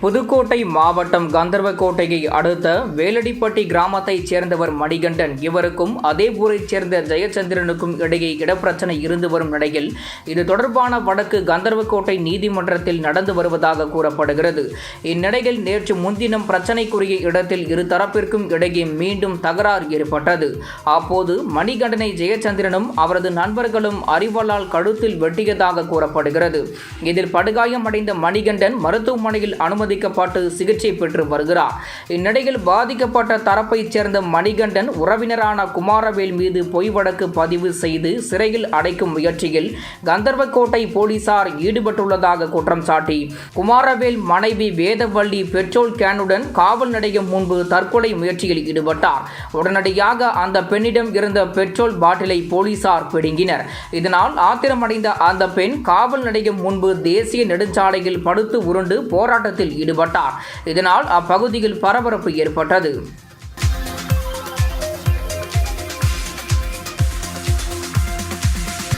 புதுக்கோட்டை மாவட்டம் கந்தர்வக்கோட்டையை அடுத்த வேலடிப்பட்டி கிராமத்தைச் சேர்ந்தவர் மணிகண்டன். இவருக்கும் அதே ஊரைச் சேர்ந்த ஜெயச்சந்திரனுக்கும் இடையே இடப்பிரச்சனை இருந்து வரும் நிலையில் இது தொடர்பான வழக்கு கந்தர்வக்கோட்டை நீதிமன்றத்தில் நடந்து வருவதாக கூறப்படுகிறது. இந்நிலையில் நேற்று முன்தினம் பிரச்சனைக்குரிய இடத்தில் இரு தரப்பிற்கும் இடையே மீண்டும் தகராறு ஏற்பட்டது. அப்போது மணிகண்டனை ஜெயச்சந்திரனும் அவரது நண்பர்களும் அரிவாளால் கழுத்தில் வெட்டியதாக கூறப்படுகிறது. இதில் படுகாயமடைந்த மணிகண்டன் மருத்துவமனையில் அனுமதிக்கப்பட்டு சிகிச்சை பெற்று வருகிறார். இந்நிலையில் பாதிக்கப்பட்ட தரப்பைச் சேர்ந்த மணிகண்டன் உறவினரான குமாரவேல் மீது பொய் வழக்கு பதிவு செய்து சிறையில் அடைக்கும் முயற்சியில் கந்தர்வக்கோட்டை போலீசார் ஈடுபட்டுள்ளதாக குற்றம் சாட்டி குமாரவேல் மனைவி வேதவள்ளி பெட்ரோல் கேனுடன் காவல் நிலையம் முன்பு தற்கொலை முயற்சியில் ஈடுபட்டார். உடனடியாக அந்த பெண்ணிடம் இருந்த பெட்ரோல் பாட்டிலை போலீசார் பிடுங்கினர். இதனால் ஆத்திரமடைந்த அந்த பெண் காவல் நிலையம் முன்பு தேசிய நெடுஞ்சாலையில் படுத்து உருண்டு போராட்டத்தில் ஈடுபட்டார். இதனால் அப்பகுதியில் பரபரப்பு ஏற்பட்டது.